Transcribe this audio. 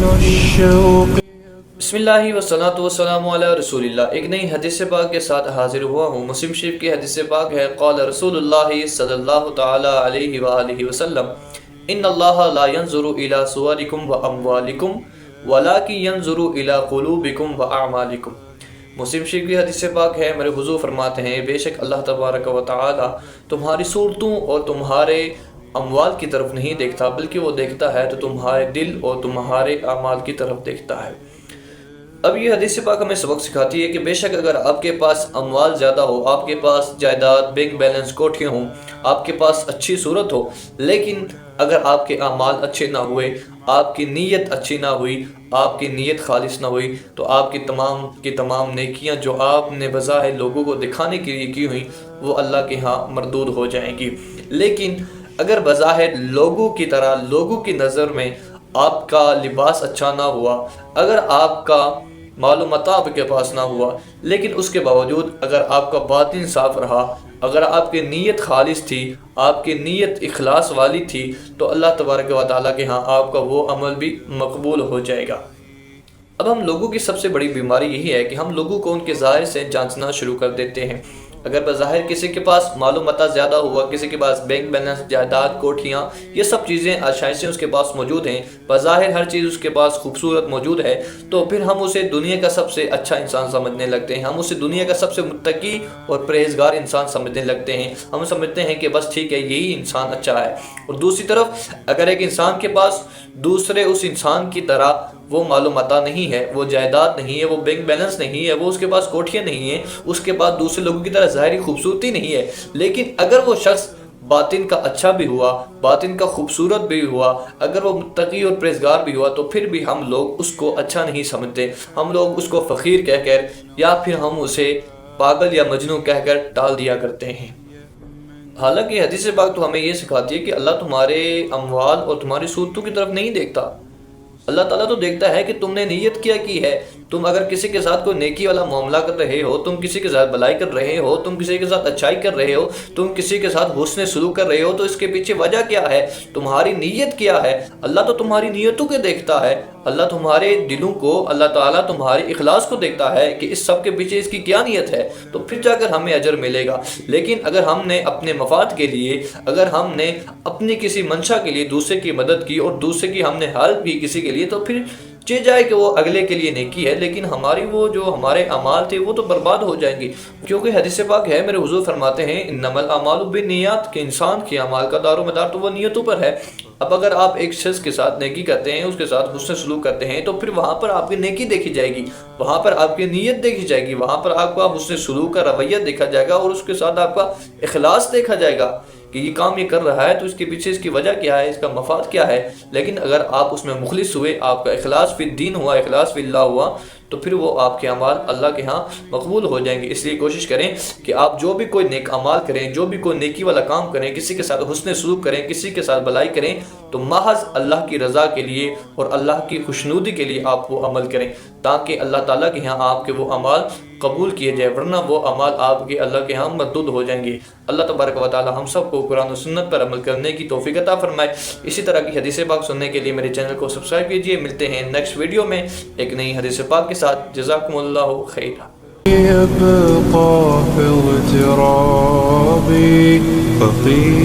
الشوق. بسم اللہ والصلاۃ والسلام علی رسول اللہ. ایک نئی حدیث پاک کے ساتھ حاضر ہوا ہوں. مسلم شریف کی حدیث پاک ہے، قال رسول اللہ صلی اللہ تعالی علیہ وآلہ وسلم ان اللہ لا ينظر الى صورکم واموالکم ولکن ينظر الى قلوبکم واعمالکم. مسلم شریف کی حدیث پاک ہے، میرے حضور فرماتے ہیں بے شک اللہ تبارک و تعالی تمہاری صورتوں اور تمہارے اموال کی طرف نہیں دیکھتا، بلکہ وہ دیکھتا ہے تو تمہارے دل اور تمہارے اعمال کی طرف دیکھتا ہے. اب یہ حدیث پاک ہمیں سبق سکھاتی ہے کہ بے شک اگر آپ کے پاس اموال زیادہ ہو، آپ کے پاس جائیداد، بینک بیلنس، کوٹھیاں ہوں، آپ کے پاس اچھی صورت ہو، لیکن اگر آپ کے اعمال اچھے نہ ہوئے، آپ کی نیت اچھی نہ ہوئی، آپ کی نیت خالص نہ ہوئی، تو آپ کی تمام نیکیاں جو آپ نے بظاہر لوگوں کو دکھانے کے لیے کی ہوئی وہ اللہ کے ہاں مردود ہو جائیں گی. لیکن اگر بظاہر لوگوں کی طرح، لوگوں کی نظر میں آپ کا لباس اچھا نہ ہوا، اگر آپ کا مال و متاع آپ کے پاس نہ ہوا، لیکن اس کے باوجود اگر آپ کا باطن صاف رہا، اگر آپ کی نیت خالص تھی، آپ کی نیت اخلاص والی تھی، تو اللہ تبارک و تعالیٰ کے ہاں آپ کا وہ عمل بھی مقبول ہو جائے گا. اب ہم لوگوں کی سب سے بڑی بیماری یہی ہے کہ ہم لوگوں کو ان کے ظاہر سے جانچنا شروع کر دیتے ہیں. اگر بظاہر کسی کے پاس مال و متاع زیادہ ہوا، کسی کے پاس بینک بیلنس، جائیداد، کوٹھیاں، یہ سب چیزیں آشائشیں اس کے پاس موجود ہیں، بظاہر ہر چیز اس کے پاس خوبصورت موجود ہے، تو پھر ہم اسے دنیا کا سب سے اچھا انسان سمجھنے لگتے ہیں، ہم اسے دنیا کا سب سے متقی اور پرہیزگار انسان سمجھنے لگتے ہیں. ہم سمجھتے ہیں کہ بس ٹھیک ہے، یہی انسان اچھا ہے. اور دوسری طرف اگر ایک انسان کے پاس دوسرے اس انسان کی طرح وہ مال و متاع نہیں ہے، وہ جائیداد نہیں ہے، وہ بینک بیلنس نہیں ہے، وہ اس کے پاس کوٹھیاں نہیں ہیں، اس کے پاس دوسرے لوگوں کی طرح ظاہری خوبصورتی نہیں ہے، لیکن اگر وہ شخص باطن کا اچھا بھی ہوا، باطن کا خوبصورت بھی ہوا، اگر وہ متقی اور پرہیزگار بھی ہوا، تو پھر بھی ہم لوگ اس کو اچھا نہیں سمجھتے. ہم لوگ اس کو فقیر کہہ کر یا پھر ہم اسے پاگل یا مجنون کہہ کر ٹال دیا کرتے ہیں. حالانکہ حدیث پاک تو ہمیں یہ سکھاتی ہے کہ اللہ تمہارے اموال اور تمہاری صورتوں کی طرف نہیں دیکھتا. اللہ تعالیٰ تو دیکھتا ہے کہ تم نے نیت کیا کی ہے. تم اگر کسی کے ساتھ کوئی نیکی والا معاملہ کر رہے ہو، تم کسی کے ساتھ بھلائی کر رہے ہو، تم کسی کے ساتھ اچھائی کر رہے ہو، تم کسی کے ساتھ حسن سلوک کر رہے ہو، تو اس کے پیچھے وجہ کیا ہے؟ تمہاری نیت کیا ہے؟ اللہ تو تمہاری نیتوں کو دیکھتا ہے. اللہ تمہارے دلوں کو، اللہ تعالیٰ تمہارے اخلاص کو دیکھتا ہے کہ اس سب کے پیچھے اس کی کیا نیت ہے، تو پھر جا کر ہمیں اجر ملے گا. لیکن اگر ہم نے اپنے مفاد کے لیے، اگر ہم نے اپنی کسی منشا کے لیے دوسرے کی مدد کی اور دوسرے کی ہم نے ہیلپ کی کسی کے لیے، تو پھر چاہے جائے کہ وہ اگلے کے لیے نیکی ہے، لیکن ہماری وہ جو ہمارے اعمال تھے وہ تو برباد ہو جائیں گے. کیونکہ حدیث پاک ہے، میرے حضور فرماتے ہیں انما الاعمال بالنیات، کہ انسان کے اعمال کا دار و مدار تو وہ نیتوں پر ہے. اب اگر آپ ایک شخص کے ساتھ نیکی کرتے ہیں، اس کے ساتھ حسن سلوک کرتے ہیں، تو پھر وہاں پر آپ کی نیکی دیکھی جائے گی، وہاں پر آپ کی نیت دیکھی جائے گی، وہاں پر آپ کا حسن سلوک کا رویہ دیکھا جائے گا، اور اس کے ساتھ آپ کا اخلاص دیکھا جائے گا کہ یہ کام یہ کر رہا ہے تو اس کے پیچھے اس کی وجہ کیا ہے، اس کا مفاد کیا ہے. لیکن اگر آپ اس میں مخلص ہوئے، آپ کا اخلاص فی الدین ہوا، اخلاص فی اللہ ہوا، تو پھر وہ آپ کے اعمال اللہ کے ہاں مقبول ہو جائیں گے. اس لیے کوشش کریں کہ آپ جو بھی کوئی نیک اعمال کریں، جو بھی کوئی نیکی والا کام کریں، کسی کے ساتھ حسن سلوک کریں، کسی کے ساتھ بھلائی کریں، تو محض اللہ کی رضا کے لیے اور اللہ کی خوشنودی کے لیے آپ وہ عمل کریں، تاکہ اللہ تعالیٰ کے ہاں آپ کے وہ اعمال قبول کیے جائے، ورنہ وہ اعمال آپ کے اللہ کے ہاں مردود ہو جائیں گے. اللہ تبارک و تعالی ہم سب کو قرآن و سنت پر عمل کرنے کی توفیق عطا فرمائے. اسی طرح کی حدیث پاک سننے کے لیے میرے چینل کو سبسکرائب کیجیے. ملتے ہیں نیکسٹ ویڈیو میں ایک نئی حدیث پاک کے ساتھ. جزاکم اللہ خیرا. يبقى في اغترابي فقير